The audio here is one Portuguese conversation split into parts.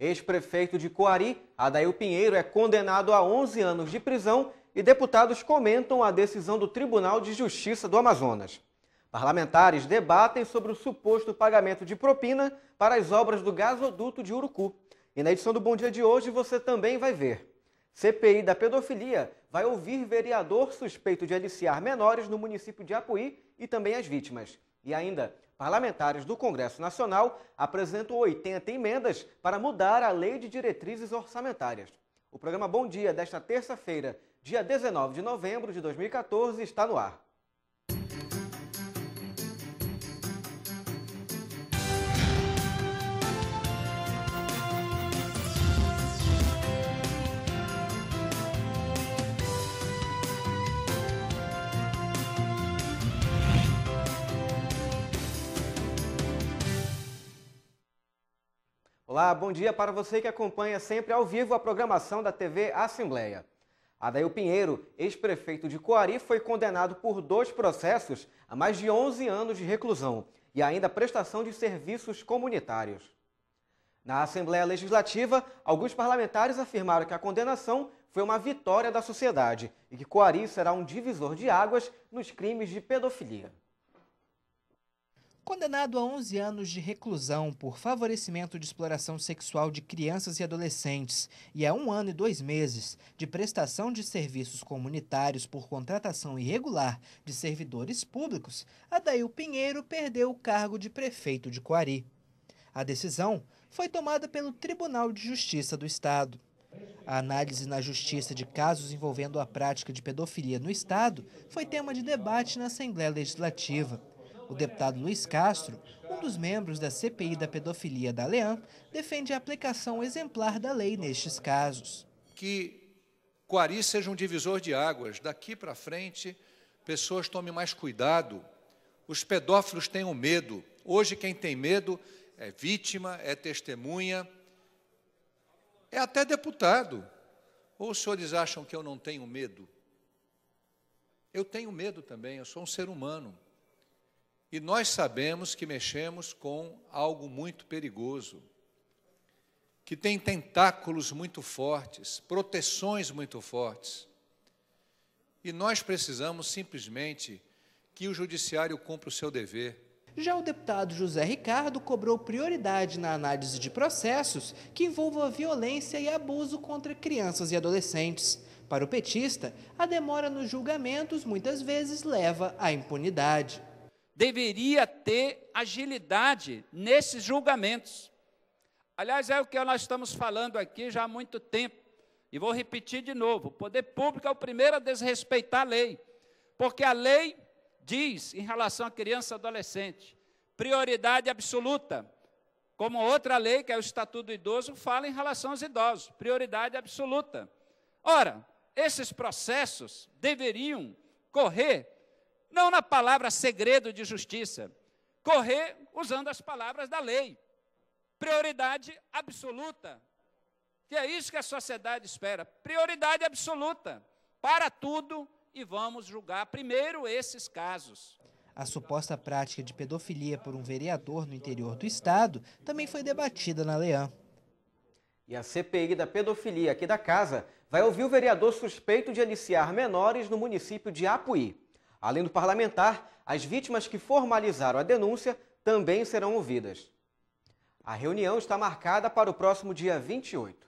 Ex-prefeito de Coari, Adail Pinheiro, é condenado a 11 anos de prisão e deputados comentam a decisão do Tribunal de Justiça do Amazonas. Parlamentares debatem sobre o suposto pagamento de propina para as obras do gasoduto de Urucu. E na edição do Bom Dia de hoje você também vai ver. CPI da pedofilia vai ouvir vereador suspeito de aliciar menores no município de Apuí e também as vítimas. E ainda, parlamentares do Congresso Nacional apresentam 80 emendas para mudar a Lei de Diretrizes Orçamentárias. O programa Bom Dia desta terça-feira, dia 19 de novembro de 2014, está no ar. Olá, bom dia para você que acompanha sempre ao vivo a programação da TV Assembleia. Adail Pinheiro, ex-prefeito de Coari, foi condenado por 2 processos a mais de 11 anos de reclusão e ainda prestação de serviços comunitários. Na Assembleia Legislativa, alguns parlamentares afirmaram que a condenação foi uma vitória da sociedade e que Coari será um divisor de águas nos crimes de pedofilia. Condenado a 11 anos de reclusão por favorecimento de exploração sexual de crianças e adolescentes e a 1 ano e 2 meses de prestação de serviços comunitários por contratação irregular de servidores públicos, Adail Pinheiro perdeu o cargo de prefeito de Coari. A decisão foi tomada pelo Tribunal de Justiça do Estado. A análise na Justiça de casos envolvendo a prática de pedofilia no Estado foi tema de debate na Assembleia Legislativa. O deputado Luiz Castro, um dos membros da CPI da pedofilia da ALEAM, defende a aplicação exemplar da lei nestes casos. Que Coari seja um divisor de águas. Daqui para frente, pessoas tomem mais cuidado. Os pedófilos tenham medo. Hoje, quem tem medo é vítima, é testemunha, é até deputado. Ou os senhores acham que eu não tenho medo? Eu tenho medo também, eu sou um ser humano. E nós sabemos que mexemos com algo muito perigoso, que tem tentáculos muito fortes, proteções muito fortes. E nós precisamos simplesmente que o judiciário cumpra o seu dever. Já o deputado José Ricardo cobrou prioridade na análise de processos que envolvam a violência e abuso contra crianças e adolescentes. Para o petista, a demora nos julgamentos muitas vezes leva à impunidade. Deveria ter agilidade nesses julgamentos. Aliás, é o que nós estamos falando aqui já há muito tempo. E vou repetir de novo, o poder público é o primeiro a desrespeitar a lei. Porque a lei diz, em relação à criança e adolescente, prioridade absoluta. Como outra lei, que é o Estatuto do Idoso, fala em relação aos idosos, prioridade absoluta. Ora, esses processos deveriam correr não na palavra segredo de justiça, correr usando as palavras da lei. Prioridade absoluta, que é isso que a sociedade espera. Prioridade absoluta para tudo e vamos julgar primeiro esses casos. A suposta prática de pedofilia por um vereador no interior do estado também foi debatida na ALEAM. E a CPI da pedofilia aqui da casa vai ouvir o vereador suspeito de aliciar menores no município de Apuí. Além do parlamentar, as vítimas que formalizaram a denúncia também serão ouvidas. A reunião está marcada para o próximo dia 28.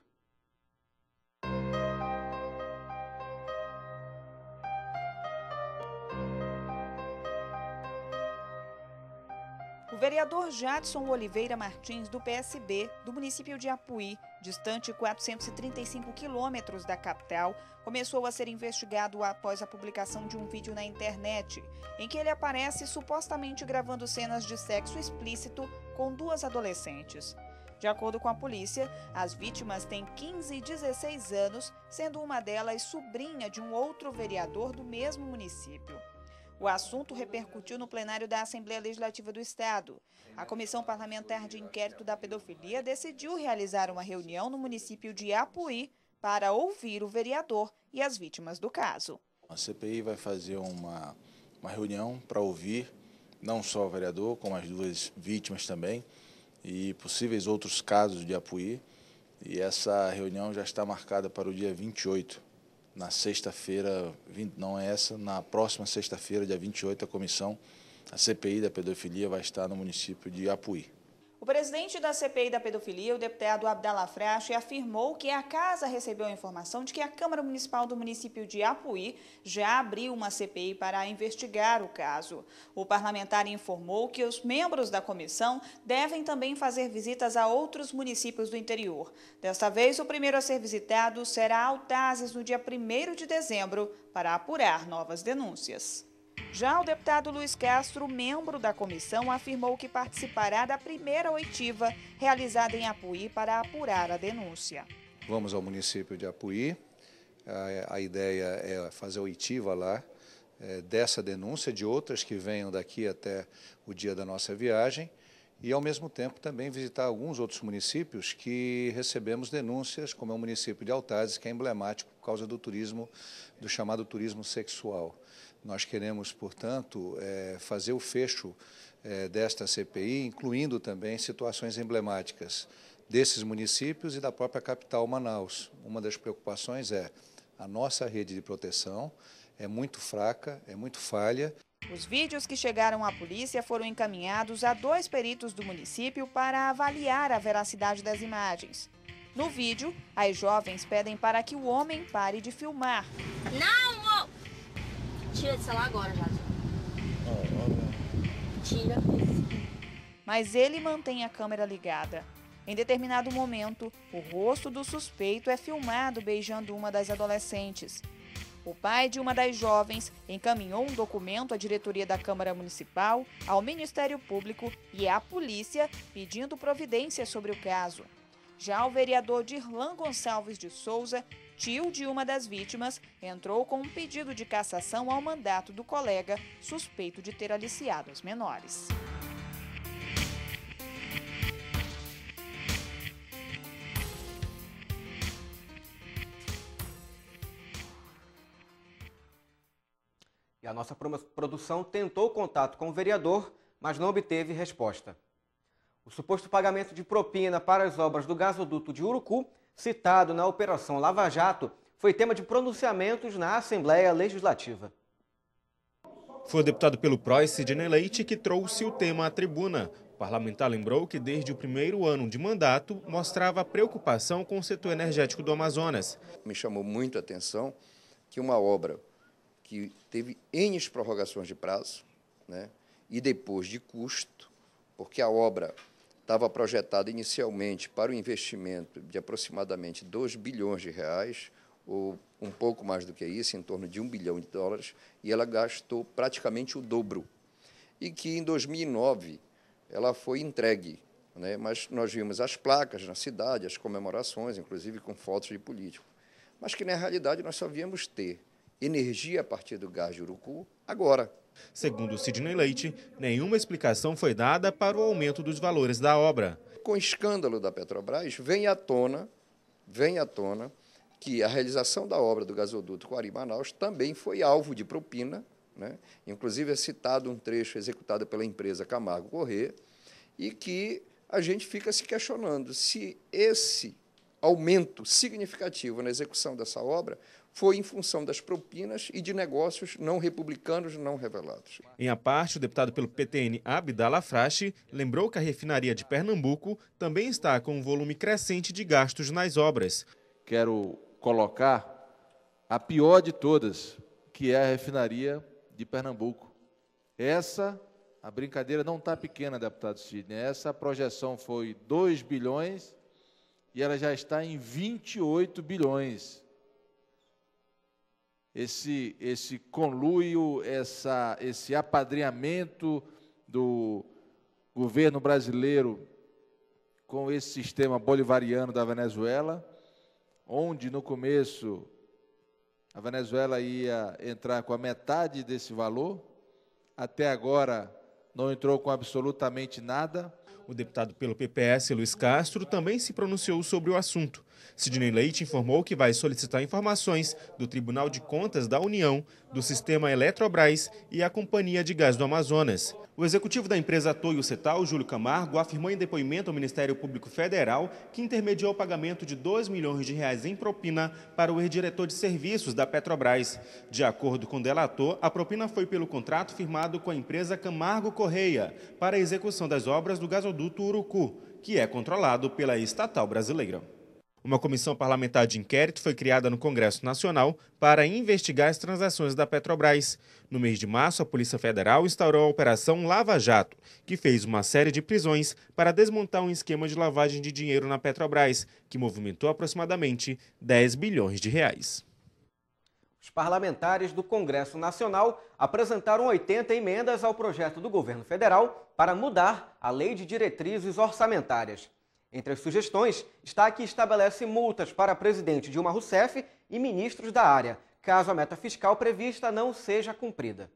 O vereador Jadson Oliveira Martins, do PSB, do município de Apuí, distante 435 quilômetros da capital, começou a ser investigado após a publicação de um vídeo na internet, em que ele aparece supostamente gravando cenas de sexo explícito com 2 adolescentes. De acordo com a polícia, as vítimas têm 15 e 16 anos, sendo uma delas sobrinha de um outro vereador do mesmo município. O assunto repercutiu no plenário da Assembleia Legislativa do Estado. A Comissão Parlamentar de Inquérito da Pedofilia decidiu realizar uma reunião no município de Apuí para ouvir o vereador e as vítimas do caso. A CPI vai fazer uma reunião para ouvir não só o vereador, como as 2 vítimas também, e possíveis outros casos de Apuí, E essa reunião já está marcada para o dia 28, na sexta-feira, não é essa, na próxima sexta-feira, dia 28, a CPI da pedofilia vai estar no município de Apuí. O presidente da CPI da pedofilia, o deputado Abdallah Frache, afirmou que a casa recebeu a informação de que a Câmara Municipal do município de Apuí já abriu uma CPI para investigar o caso. O parlamentar informou que os membros da comissão devem também fazer visitas a outros municípios do interior. Desta vez, o primeiro a ser visitado será Altazes no dia 1º de dezembro, para apurar novas denúncias. Já o deputado Luiz Castro, membro da comissão, afirmou que participará da primeira oitiva realizada em Apuí para apurar a denúncia. Vamos ao município de Apuí. A ideia é fazer oitiva lá dessa denúncia, de outras que venham daqui até o dia da nossa viagem, e, ao mesmo tempo, também visitar alguns outros municípios que recebemos denúncias, como é o município de Altazes, que é emblemático por causa do turismo, do chamado turismo sexual. Nós queremos, portanto, fazer o fecho desta CPI, incluindo também situações emblemáticas desses municípios e da própria capital, Manaus. Uma das preocupações é a nossa rede de proteção é muito fraca, é muito falha. Os vídeos que chegaram à polícia foram encaminhados a 2 peritos do município para avaliar a veracidade das imagens. No vídeo, as jovens pedem para que o homem pare de filmar. Não, amor! Tira esse celular agora, Jade. Tira. Mas ele mantém a câmera ligada. Em determinado momento, o rosto do suspeito é filmado beijando uma das adolescentes. O pai de uma das jovens encaminhou um documento à diretoria da Câmara Municipal, ao Ministério Público e à polícia pedindo providências sobre o caso. Já o vereador Dirlan Gonçalves de Souza, tio de uma das vítimas, entrou com um pedido de cassação ao mandato do colega suspeito de ter aliciado as menores. E a nossa produção tentou contato com o vereador, mas não obteve resposta. O suposto pagamento de propina para as obras do gasoduto de Urucu, citado na Operação Lava Jato, foi tema de pronunciamentos na Assembleia Legislativa. Foi o deputado pelo PROS, Sidney Leite, que trouxe o tema à tribuna. O parlamentar lembrou que desde o primeiro ano de mandato mostrava preocupação com o setor energético do Amazonas. Me chamou muito a atenção que uma obra que teve N prorrogações de prazo, né, e depois de custo, porque a obra estava projetada inicialmente para o investimento de aproximadamente 2 bilhões de reais, ou um pouco mais do que isso, em torno de $1 bilhão, e ela gastou praticamente o dobro. E que em 2009 ela foi entregue, né, mas nós vimos as placas na cidade, as comemorações, inclusive com fotos de políticos, mas que na realidade nós só viemos ter energia a partir do gás de Urucu agora. Segundo Sidney Leite, nenhuma explicação foi dada para o aumento dos valores da obra. Com o escândalo da Petrobras, vem à tona que a realização da obra do gasoduto Coari-Manaus também foi alvo de propina, né? Inclusive é citado um trecho executado pela empresa Camargo Corrêa, e que a gente fica se questionando se esse aumento significativo na execução dessa obra foi em função das propinas e de negócios não republicanos não revelados. Em a parte, o deputado pelo PTN, Abdallah Frache, lembrou que a refinaria de Pernambuco também está com um volume crescente de gastos nas obras. Quero colocar a pior de todas, que é a refinaria de Pernambuco. A brincadeira não está pequena, deputado Sidney. Essa projeção foi 2 bilhões e ela já está em 28 bilhões. Esse conluio, esse apadrinhamento do governo brasileiro com esse sistema bolivariano da Venezuela, onde, no começo, a Venezuela ia entrar com a metade desse valor, até agora não entrou com absolutamente nada. O deputado pelo PPS, Luiz Castro, também se pronunciou sobre o assunto. Sidney Leite informou que vai solicitar informações do Tribunal de Contas da União, do Sistema Eletrobras e a Companhia de Gás do Amazonas. O executivo da empresa Toyo Cetal, Júlio Camargo, afirmou em depoimento ao Ministério Público Federal que intermediou o pagamento de R$ 2 milhões em propina para o ex-diretor de serviços da Petrobras. De acordo com o delator, a propina foi pelo contrato firmado com a empresa Camargo Correia para a execução das obras do gasoduto Urucu, que é controlado pela estatal brasileira. Uma comissão parlamentar de inquérito foi criada no Congresso Nacional para investigar as transações da Petrobras. No mês de março, a Polícia Federal instaurou a Operação Lava Jato, que fez uma série de prisões para desmontar um esquema de lavagem de dinheiro na Petrobras, que movimentou aproximadamente 10 bilhões de reais. Os parlamentares do Congresso Nacional apresentaram 80 emendas ao projeto do governo federal para mudar a Lei de Diretrizes Orçamentárias. Entre as sugestões está a que estabelece multas para presidente Dilma Rousseff e ministros da área, caso a meta fiscal prevista não seja cumprida.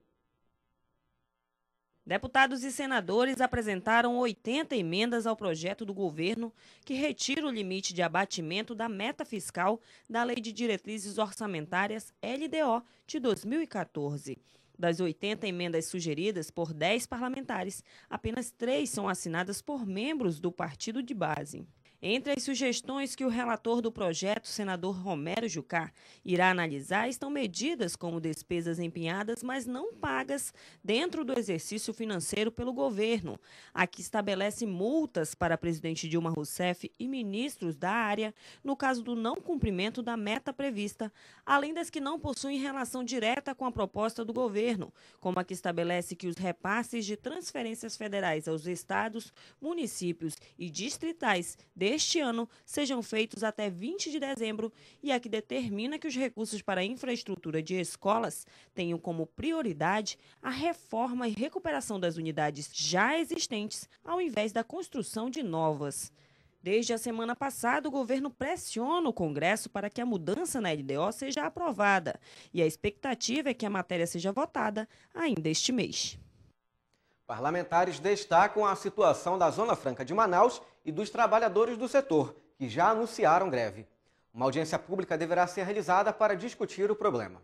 Deputados e senadores apresentaram 80 emendas ao projeto do governo que retira o limite de abatimento da meta fiscal da Lei de Diretrizes Orçamentárias LDO de 2014. Das 80 emendas sugeridas por 10 parlamentares, apenas 3 são assinadas por membros do partido de base. Entre as sugestões que o relator do projeto, senador Romero Jucá, irá analisar estão medidas como despesas empenhadas, mas não pagas dentro do exercício financeiro pelo governo, a que estabelece multas para a presidente Dilma Rousseff e ministros da área no caso do não cumprimento da meta prevista, além das que não possuem relação direta com a proposta do governo, como a que estabelece que os repasses de transferências federais aos estados, municípios e distritais deste ano sejam feitos até 20 de dezembro e a que determina que os recursos para a infraestrutura de escolas tenham como prioridade a reforma e recuperação das unidades já existentes, ao invés da construção de novas. Desde a semana passada, o governo pressiona o Congresso para que a mudança na LDO seja aprovada e a expectativa é que a matéria seja votada ainda este mês. Parlamentares destacam a situação da Zona Franca de Manaus e dos trabalhadores do setor, que já anunciaram greve. Uma audiência pública deverá ser realizada para discutir o problema.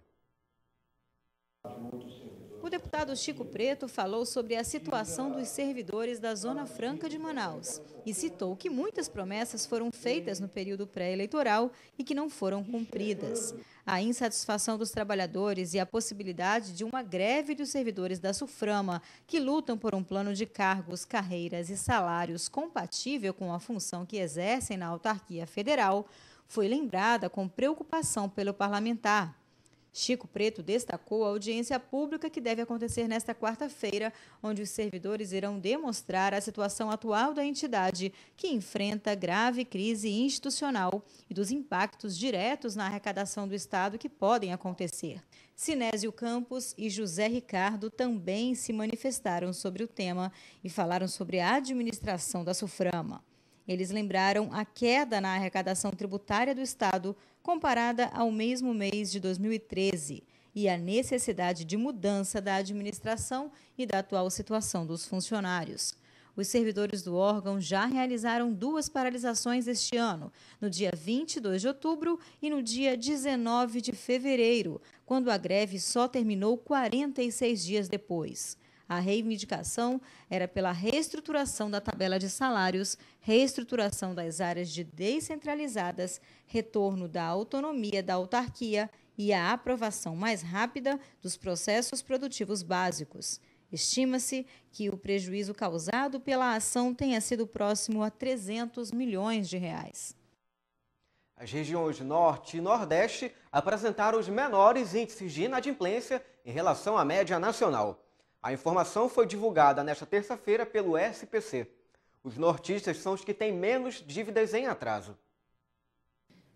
O deputado Chico Preto falou sobre a situação dos servidores da Zona Franca de Manaus e citou que muitas promessas foram feitas no período pré-eleitoral e que não foram cumpridas. A insatisfação dos trabalhadores e a possibilidade de uma greve dos servidores da SUFRAMA, que lutam por um plano de cargos, carreiras e salários compatível com a função que exercem na autarquia federal, foi lembrada com preocupação pelo parlamentar. Chico Preto destacou a audiência pública que deve acontecer nesta quarta-feira, onde os servidores irão demonstrar a situação atual da entidade, que enfrenta grave crise institucional e dos impactos diretos na arrecadação do Estado que podem acontecer. Sinésio Campos e José Ricardo também se manifestaram sobre o tema e falaram sobre a administração da SUFRAMA. Eles lembraram a queda na arrecadação tributária do Estado comparada ao mesmo mês de 2013 e a necessidade de mudança da administração e da atual situação dos funcionários. Os servidores do órgão já realizaram 2 paralisações este ano, no dia 22 de outubro e no dia 19 de fevereiro, quando a greve só terminou 46 dias depois. A reivindicação era pela reestruturação da tabela de salários, reestruturação das áreas descentralizadas, retorno da autonomia da autarquia e a aprovação mais rápida dos processos produtivos básicos. Estima-se que o prejuízo causado pela ação tenha sido próximo a 300 milhões de reais. As regiões Norte e Nordeste apresentaram os menores índices de inadimplência em relação à média nacional. A informação foi divulgada nesta terça-feira pelo SPC. Os nortistas são os que têm menos dívidas em atraso.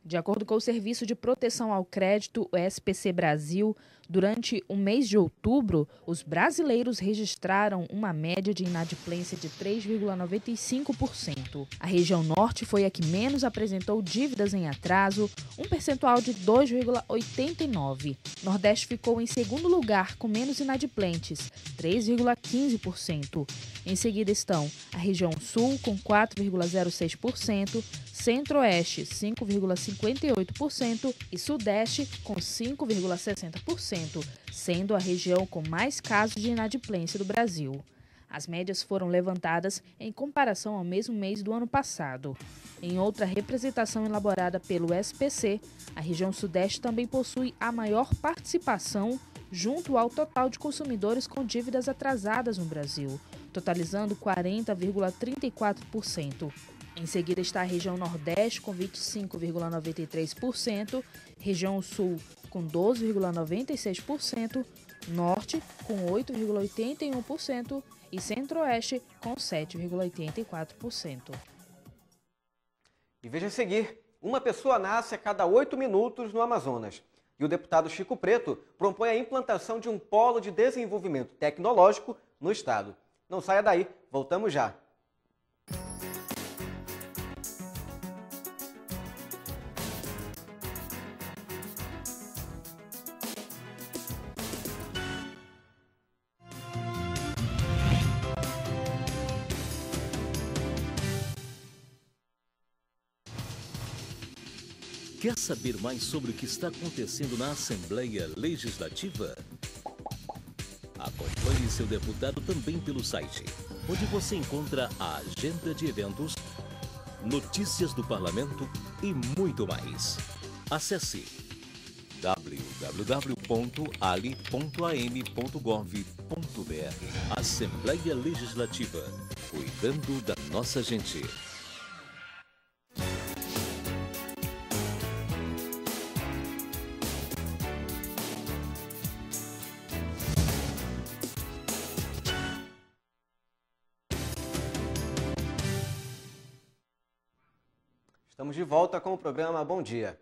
De acordo com o Serviço de Proteção ao Crédito, o SPC Brasil, Durante o mês de outubro, os brasileiros registraram uma média de inadimplência de 3,95%. A região norte foi a que menos apresentou dívidas em atraso, um percentual de 2,89%. Nordeste ficou em segundo lugar com menos inadimplentes, 3,15%. Em seguida estão a região sul com 4,06%, Centro-Oeste 5,58% e Sudeste com 5,60%, sendo a região com mais casos de inadimplência do Brasil. As médias foram levantadas em comparação ao mesmo mês do ano passado. Em outra representação elaborada pelo SPC, a região Sudeste também possui a maior participação junto ao total de consumidores com dívidas atrasadas no Brasil, totalizando 40,34%. Em seguida está a região Nordeste com 25,93%, região Sul com 12,96%, Norte com 8,81% e Centro-Oeste com 7,84%. E veja a seguir, uma pessoa nasce a cada 8 minutos no Amazonas. E o deputado Chico Preto propõe a implantação de um polo de desenvolvimento tecnológico no estado. Não saia daí, voltamos já. Quer saber mais sobre o que está acontecendo na Assembleia Legislativa? Acompanhe seu deputado também pelo site, onde você encontra a agenda de eventos, notícias do parlamento e muito mais. Acesse www.ali.am.gov.br. Assembleia Legislativa, cuidando da nossa gente. Estamos de volta com o programa Bom Dia.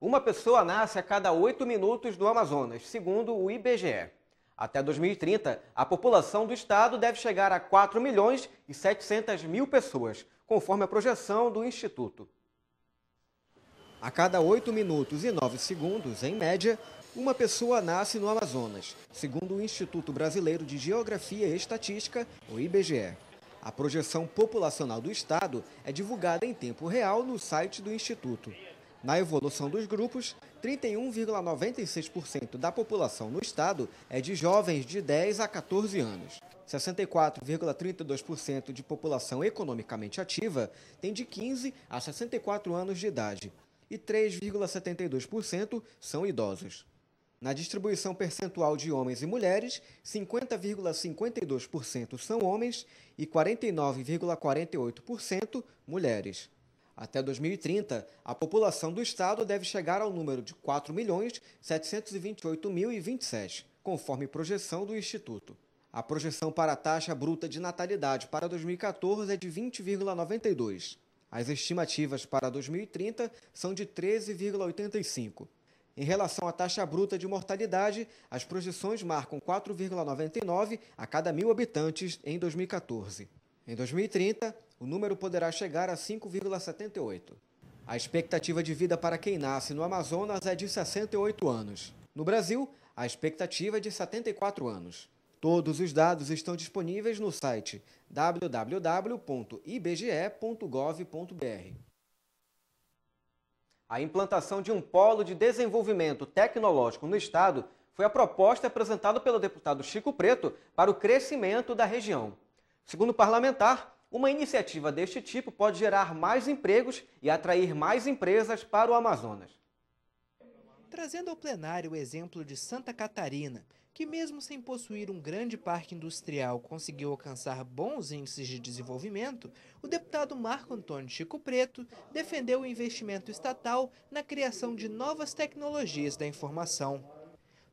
Uma pessoa nasce a cada 8 minutos no Amazonas, segundo o IBGE. Até 2030, a população do estado deve chegar a 4.700.000 pessoas, conforme a projeção do Instituto. A cada 8 minutos e 9 segundos, em média, uma pessoa nasce no Amazonas, segundo o Instituto Brasileiro de Geografia e Estatística, o IBGE. A projeção populacional do estado é divulgada em tempo real no site do Instituto. Na evolução dos grupos, 31,96% da população no estado é de jovens de 10 a 14 anos. 64,32% de população economicamente ativa tem de 15 a 64 anos de idade e 3,72% são idosos. Na distribuição percentual de homens e mulheres, 50,52% são homens e 49,48% mulheres. Até 2030, a população do estado deve chegar ao número de 4.728.027, conforme projeção do Instituto. A projeção para a taxa bruta de natalidade para 2014 é de 20,92. As estimativas para 2030 são de 13,85. Em relação à taxa bruta de mortalidade, as projeções marcam 4,99 a cada 1.000 habitantes em 2014. Em 2030, o número poderá chegar a 5,78. A expectativa de vida para quem nasce no Amazonas é de 68 anos. No Brasil, a expectativa é de 74 anos. Todos os dados estão disponíveis no site www.ibge.gov.br. A implantação de um polo de desenvolvimento tecnológico no estado foi a proposta apresentada pelo deputado Chico Preto para o crescimento da região. Segundo o parlamentar, uma iniciativa deste tipo pode gerar mais empregos e atrair mais empresas para o Amazonas. Trazendo ao plenário o exemplo de Santa Catarina, que mesmo sem possuir um grande parque industrial conseguiu alcançar bons índices de desenvolvimento, o deputado Marco Antônio Chico Preto defendeu o investimento estatal na criação de novas tecnologias da informação.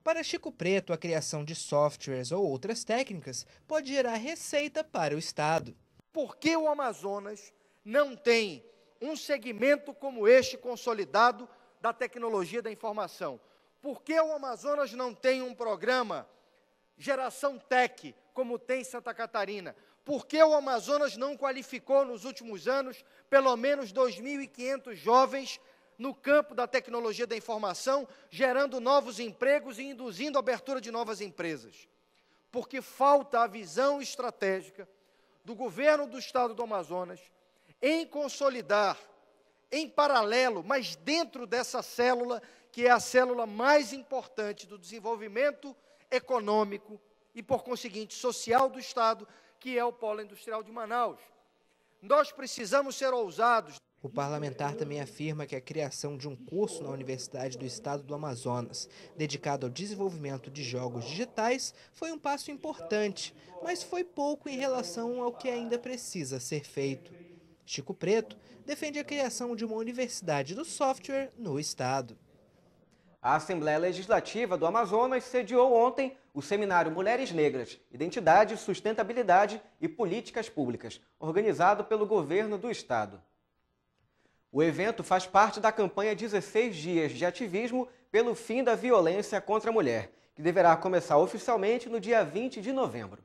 Para Chico Preto, a criação de softwares ou outras técnicas pode gerar receita para o estado. Por que o Amazonas não tem um segmento como este consolidado da tecnologia da informação? Por que o Amazonas não tem um programa Geração Tech, como tem Santa Catarina? Por que o Amazonas não qualificou nos últimos anos pelo menos 2.500 jovens no campo da tecnologia da informação, gerando novos empregos e induzindo a abertura de novas empresas? Porque falta a visão estratégica do governo do estado do Amazonas em consolidar, em paralelo, mas dentro dessa célula, que é a célula mais importante do desenvolvimento econômico e, por conseguinte, social do estado, que é o Polo Industrial de Manaus. Nós precisamos ser ousados. O parlamentar também afirma que a criação de um curso na Universidade do Estado do Amazonas, dedicado ao desenvolvimento de jogos digitais, foi um passo importante, mas foi pouco em relação ao que ainda precisa ser feito. Chico Preto defende a criação de uma universidade do software no estado. A Assembleia Legislativa do Amazonas sediou ontem o seminário Mulheres Negras, Identidade, Sustentabilidade e Políticas Públicas, organizado pelo governo do estado. O evento faz parte da campanha 16 Dias de Ativismo pelo Fim da Violência contra a Mulher, que deverá começar oficialmente no dia 20 de novembro.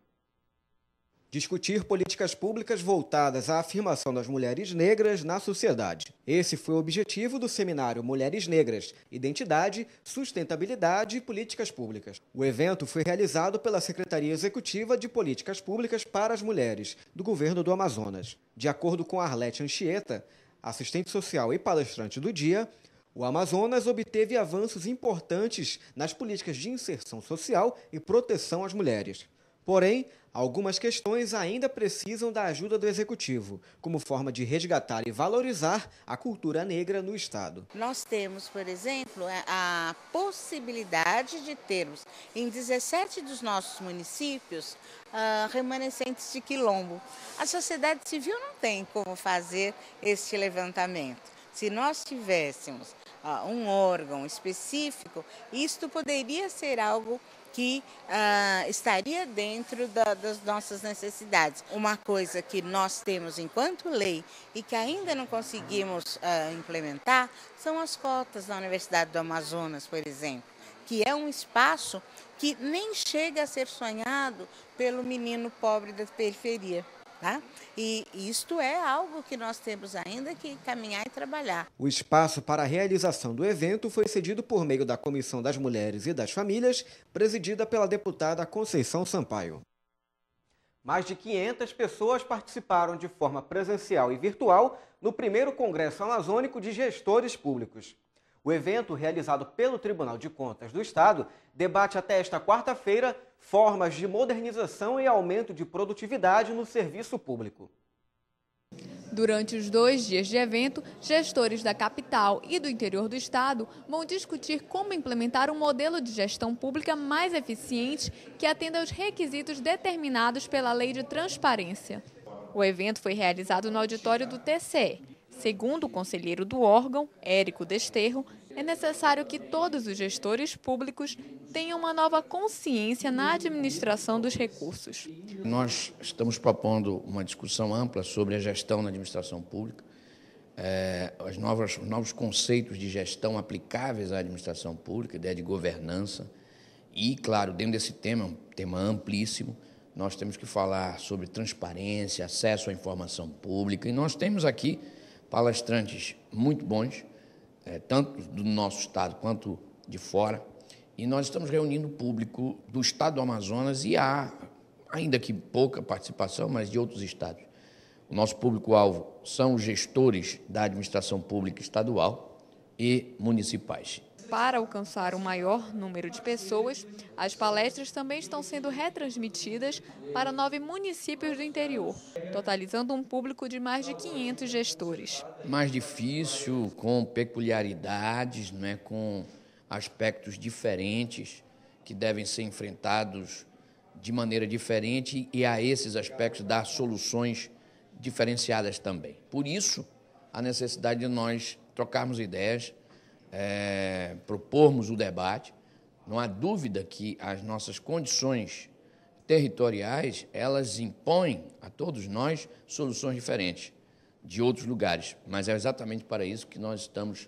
Discutir políticas públicas voltadas à afirmação das mulheres negras na sociedade. Esse foi o objetivo do seminário Mulheres Negras, Identidade, Sustentabilidade e Políticas Públicas. O evento foi realizado pela Secretaria Executiva de Políticas Públicas para as Mulheres, do Governo do Amazonas. De acordo com Arlete Anchieta, assistente social e palestrante do dia, o Amazonas obteve avanços importantes nas políticas de inserção social e proteção às mulheres. Porém, algumas questões ainda precisam da ajuda do Executivo, como forma de resgatar e valorizar a cultura negra no estado. Nós temos, por exemplo, a possibilidade de termos em 17 dos nossos municípios remanescentes de quilombo. A sociedade civil não tem como fazer este levantamento. Se nós tivéssemos um órgão específico, isto poderia ser algo que estaria dentro das nossas necessidades. Uma coisa que nós temos enquanto lei e que ainda não conseguimos implementar são as cotas da Universidade do Amazonas, por exemplo, que é um espaço que nem chega a ser sonhado pelo menino pobre da periferia. Tá? E isto é algo que nós temos ainda que caminhar e trabalhar. O espaço para a realização do evento foi cedido por meio da Comissão das Mulheres e das Famílias, presidida pela deputada Conceição Sampaio. Mais de 500 pessoas participaram de forma presencial e virtual no primeiro Congresso Amazônico de Gestores Públicos. O evento, realizado pelo Tribunal de Contas do Estado, debate até esta quarta-feira formas de modernização e aumento de produtividade no serviço público. Durante os 2 dias de evento, gestores da capital e do interior do estado vão discutir como implementar um modelo de gestão pública mais eficiente que atenda aos requisitos determinados pela Lei de Transparência. O evento foi realizado no auditório do TCE. Segundo o conselheiro do órgão, Érico Desterro, é necessário que todos os gestores públicos tenham uma nova consciência na administração dos recursos. Nós estamos propondo uma discussão ampla sobre a gestão na administração pública, os novos conceitos de gestão aplicáveis à administração pública, ideia de governança. E, claro, dentro desse tema, um tema amplíssimo, nós temos que falar sobre transparência, acesso à informação pública. E nós temos aqui palestrantes muito bons, tanto do nosso estado quanto de fora, e nós estamos reunindo o público do estado do Amazonas e há, ainda que pouca participação, mas de outros estados. O nosso público-alvo são os gestores da administração pública estadual e municipais. Para alcançar um maior número de pessoas, as palestras também estão sendo retransmitidas para 9 municípios do interior, totalizando um público de mais de 500 gestores. Mais difícil, com peculiaridades, né, com aspectos diferentes que devem ser enfrentados de maneira diferente e a esses aspectos dar soluções diferenciadas também. Por isso, a necessidade de nós trocarmos ideias, propormos o debate. Não há dúvida que as nossas condições territoriais, elas impõem a todos nós soluções diferentes de outros lugares, mas é exatamente para isso que nós estamos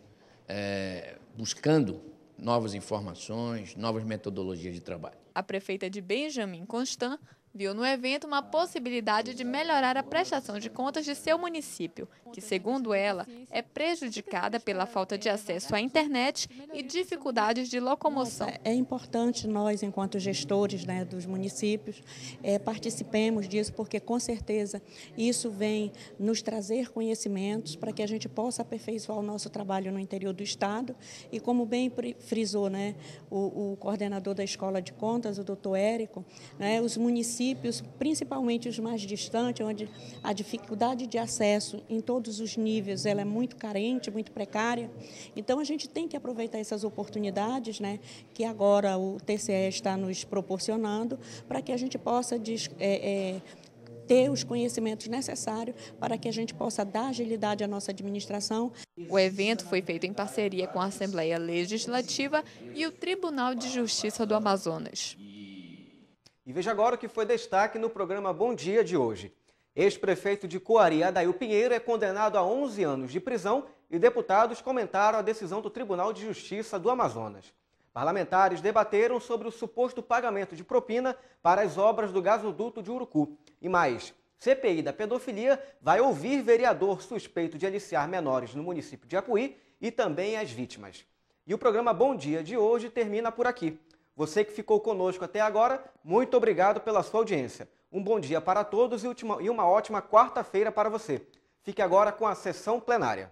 buscando novas informações, novas metodologias de trabalho. A prefeita de Benjamin Constant viu no evento uma possibilidade de melhorar a prestação de contas de seu município, que, segundo ela, é prejudicada pela falta de acesso à internet e dificuldades de locomoção. É importante nós, enquanto gestores, né, dos municípios, participemos disso, porque, com certeza, isso vem nos trazer conhecimentos para que a gente possa aperfeiçoar o nosso trabalho no interior do Estado. E, como bem frisou, né, o coordenador da Escola de Contas, o doutor Érico, né, os municípios, principalmente os mais distantes, onde a dificuldade de acesso em todos os níveis ela é muito carente, muito precária. Então, a gente tem que aproveitar essas oportunidades, né, que agora o TCE está nos proporcionando, para que a gente possa ter os conhecimentos necessários para que a gente possa dar agilidade à nossa administração. O evento foi feito em parceria com a Assembleia Legislativa e o Tribunal de Justiça do Amazonas. E veja agora o que foi destaque no programa Bom Dia de hoje. Ex-prefeito de Coari, Adail Pinheiro, é condenado a 11 anos de prisão e deputados comentaram a decisão do Tribunal de Justiça do Amazonas. Parlamentares debateram sobre o suposto pagamento de propina para as obras do gasoduto de Urucu. E mais, CPI da pedofilia vai ouvir vereador suspeito de aliciar menores no município de Apuí e também as vítimas. E o programa Bom Dia de hoje termina por aqui. Você que ficou conosco até agora, muito obrigado pela sua audiência. Um bom dia para todos e uma ótima quarta-feira para você. Fique agora com a sessão plenária.